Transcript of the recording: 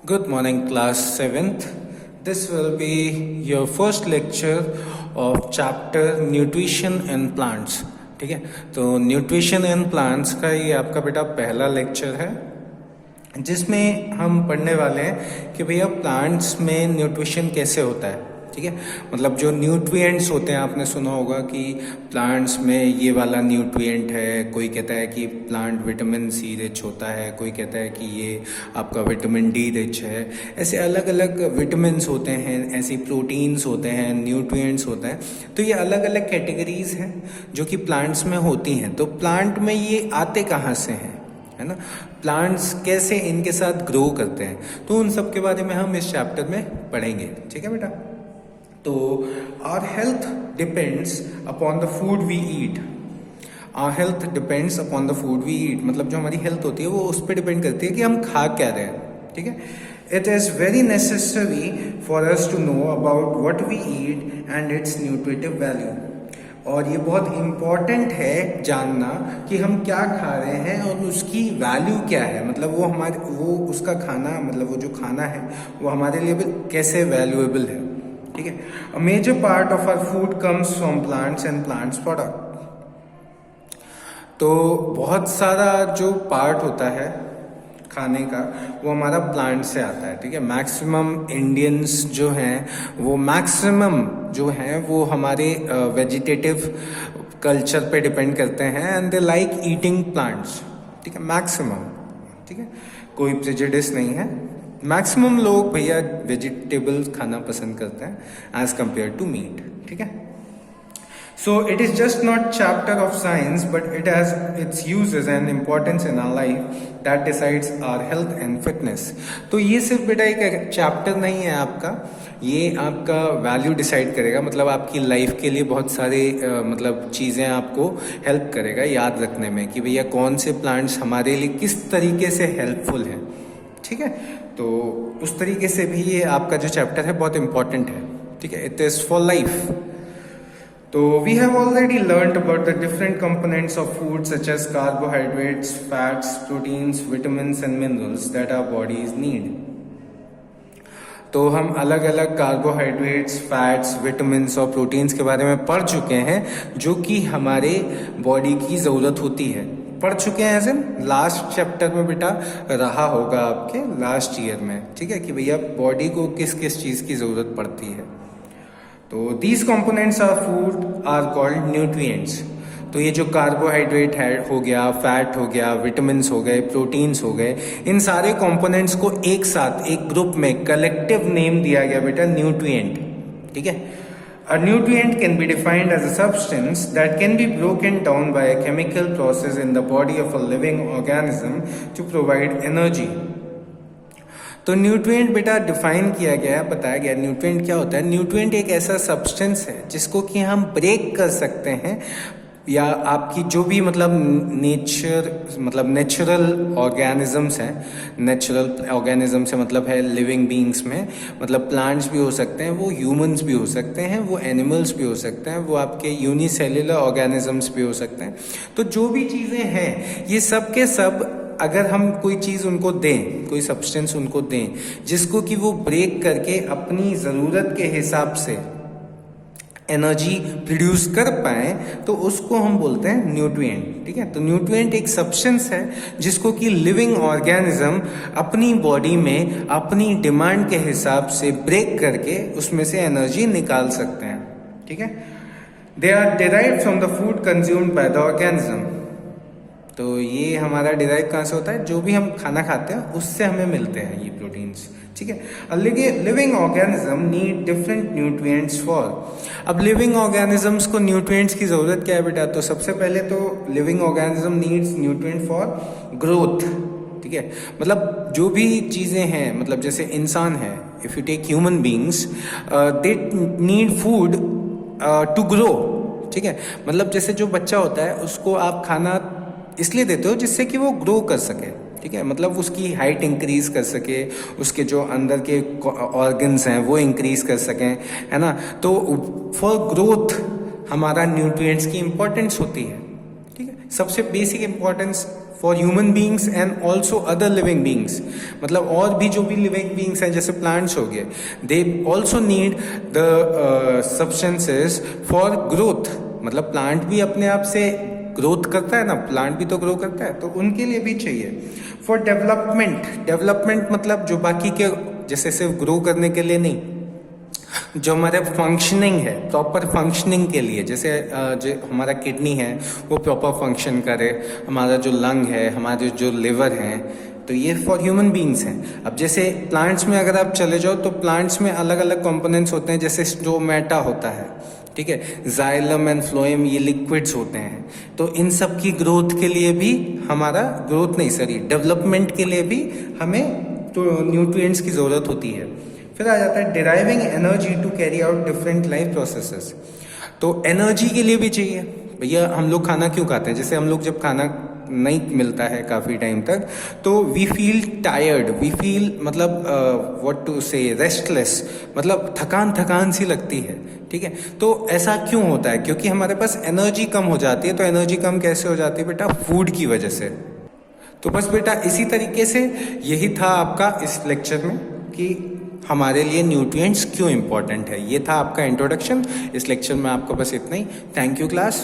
Good morning, class 7th. This will be your first lecture of chapter Nutrition in Plants. ठीक है, तो nutrition in plants का ये आपका बेटा पहला लेक्चर है जिसमें हम पढ़ने वाले हैं कि भैया प्लांट्स में न्यूट्रिशन कैसे होता है। ठीक है, मतलब जो न्यूट्रिएंट्स होते हैं, आपने सुना होगा कि प्लांट्स में ये वाला न्यूट्रिएंट है, कोई कहता है कि प्लांट विटामिन सी रिच होता है, कोई कहता है कि ये आपका विटामिन डी रिच है। ऐसे अलग अलग विटामिन्स होते हैं, ऐसी प्रोटीन्स होते हैं, न्यूट्रिएंट्स होते हैं। तो ये अलग अलग कैटेगरीज हैं जो कि प्लांट्स में होती हैं। तो प्लांट में ये आते कहाँ से हैं, है ना, प्लांट्स कैसे इनके साथ ग्रो करते हैं, तो उन सब के बारे में हम इस चैप्टर में पढ़ेंगे। ठीक है बेटा, तो our health depends upon the food we eat. Our health depends upon the food we eat, मतलब जो हमारी हेल्थ होती है वो उस पर डिपेंड करती है कि हम खा क्या रहे हैं। ठीक है, it is very necessary for us to know about what we eat and its nutritive value. और ये बहुत इम्पॉर्टेंट है जानना कि हम क्या खा रहे हैं और उसकी वैल्यू क्या है, मतलब वो उसका खाना, मतलब वो जो खाना है वो हमारे लिए कैसे वैल्यूएबल है। ठीक है, a major part of our food comes from plants and plants product. तो बहुत सारा जो पार्ट होता है खाने का वो हमारा प्लांट से आता है। ठीक है, मैक्सिमम इंडियंस जो हैं वो वो हमारे वेजिटेटिव कल्चर पे डिपेंड करते हैं and they like eating plants. ठीक है, मैक्सिमम। ठीक है, कोई प्रेजुडिस नहीं है, मैक्सिमम लोग भैया वेजिटेबल्स खाना पसंद करते हैं एज कंपेयर टू मीट। ठीक है, so it is just not chapter of science but it has its uses and importance in our life that decides our health and fitness. तो ये सिर्फ बेटा एक चैप्टर नहीं है आपका, ये आपका वैल्यू डिसाइड करेगा, मतलब आपकी लाइफ के लिए बहुत सारे मतलब चीज़ें आपको हेल्प करेगा याद रखने में कि भैया कौन से प्लांट्स हमारे लिए किस तरीके से हेल्पफुल हैं। ठीक है, तो उस तरीके से भी ये आपका जो चैप्टर है बहुत इंपॉर्टेंट है। ठीक है, इट इज़ फॉर लाइफ। तो we have already learned about the different components of food such as carbohydrates, fats, proteins, vitamins and minerals that our bodies need. तो हम अलग अलग कार्बोहाइड्रेट्स, फैट्स, विटामिन्स और प्रोटीन्स के बारे में पढ़ चुके हैं जो कि हमारे बॉडी की ज़रूरत होती है। पढ़ चुके हैं, ऐसे लास्ट चैप्टर में बेटा रहा होगा आपके लास्ट ईयर में। ठीक है, कि भैया बॉडी को किस किस चीज़ की ज़रूरत पड़ती है। तो these components of food are called nutrients. तो ये जो कार्बोहाइड्रेट है हो गया, फैट हो गया, विटामिन्स हो गए, प्रोटीन्स हो गए, इन सारे कंपोनेंट्स को एक साथ एक ग्रुप में कलेक्टिव नेम दिया गया बेटा न्यूट्रिएंट। ठीक है, a nutrient can be defined as a substance that can be broken down by a chemical process in the body of a living organism to provide energy. तो nutrient बेटा define किया गया है, बताया गया न्यूट्रिएंट क्या होता है। न्यूट्रिएंट एक ऐसा सब्सटेंस है जिसको कि हम ब्रेक कर सकते हैं, या आपकी जो भी नेचुरल ऑर्गेनिजम्स हैं, नेचुरल ऑर्गेनिज्म से मतलब है लिविंग बीइंग्स में, मतलब प्लांट्स भी हो सकते हैं, वो ह्यूमंस भी हो सकते हैं, वो एनिमल्स भी हो सकते हैं, वो आपके यूनिसेल्युलर ऑर्गेनिजम्स भी हो सकते हैं। तो जो भी चीज़ें हैं ये सब के सब, अगर हम कोई चीज़ उनको दें, कोई सब्सटेंस उनको दें जिसको कि वो ब्रेक करके अपनी ज़रूरत के हिसाब से एनर्जी प्रोड्यूस कर पाए, तो उसको हम बोलते हैं न्यूट्रिएंट। ठीक है, तो न्यूट्रिएंट एक सब्सटेंस है जिसको कि लिविंग ऑर्गेनिज्म अपनी बॉडी में अपनी डिमांड के हिसाब से ब्रेक करके उसमें से एनर्जी निकाल सकते हैं। ठीक है, they are derived from the food consumed by the organism. तो ये हमारा डिराइव कहाँ से होता है, जो भी हम खाना खाते हैं उससे हमें मिलते हैं ये प्रोटीन्स। ठीक है, living organism need different nutrients for. अब लिविंग ऑर्गेनिजम्स को न्यूट्रिएंट्स की ज़रूरत क्या है बेटा, तो सबसे पहले तो living organism needs nutrient for growth. ठीक है, मतलब जो भी चीज़ें हैं, मतलब जैसे इंसान है, if you take human beings, they need food to grow. ठीक है, मतलब जैसे जो बच्चा होता है उसको आप खाना इसलिए देते हो जिससे कि वो ग्रो कर सके। ठीक है, मतलब उसकी हाइट इंक्रीज कर सके, उसके जो अंदर के ऑर्गन्स हैं वो इंक्रीज कर सकें, है ना। तो फॉर ग्रोथ हमारा न्यूट्रिएंट्स की इम्पोर्टेंस होती है। ठीक है, सबसे basic importance for human beings and also other living beings, मतलब और भी जो भी लिविंग बींग्स हैं जैसे प्लांट्स हो गए, they also need the substances for growth, मतलब प्लांट भी अपने आप से ग्रोथ करता है ना, प्लांट भी तो ग्रो करता है, तो उनके लिए भी चाहिए। फॉर डेवलपमेंट, डेवलपमेंट मतलब जो बाकी के जैसे सिर्फ ग्रो करने के लिए नहीं, जो हमारे फंक्शनिंग है, प्रॉपर फंक्शनिंग के लिए, जैसे जो हमारा किडनी है वो प्रॉपर फंक्शन करे, हमारा जो लंग है, हमारे जो लिवर हैं, तो ये फॉर ह्यूमन बींग्स हैं। अब जैसे प्लांट्स में अगर आप चले जाओ तो प्लांट्स में अलग अलग कंपोनेंट्स होते हैं, जैसे स्टोमेटा होता है, ठीक है, जाइलम एंड फ्लोएम, ये लिक्विड्स होते हैं। तो इन सब की ग्रोथ के लिए भी हमारा डेवलपमेंट के लिए भी हमें तो न्यूट्रिएंट्स की ज़रूरत होती है। फिर आ जाता है deriving energy to carry out different life processes. तो एनर्जी के लिए भी चाहिए भैया। हम लोग खाना क्यों खाते हैं? जैसे हम लोग जब खाना नहीं मिलता है काफ़ी टाइम तक, तो we feel tired, we feel मतलब व्हाट टू से रेस्टलेस, मतलब थकान थकान सी लगती है, ठीक है। तो ऐसा क्यों होता है? क्योंकि हमारे पास एनर्जी कम हो जाती है। तो एनर्जी कम कैसे हो जाती है बेटा? फूड की वजह से। तो बस बेटा इसी तरीके से यही था आपका इस लेक्चर में कि हमारे लिए न्यूट्रिएंट्स क्यों इंपॉर्टेंट है। ये था आपका इंट्रोडक्शन। इस लेक्चर में आपको बस इतना ही। Thank you class.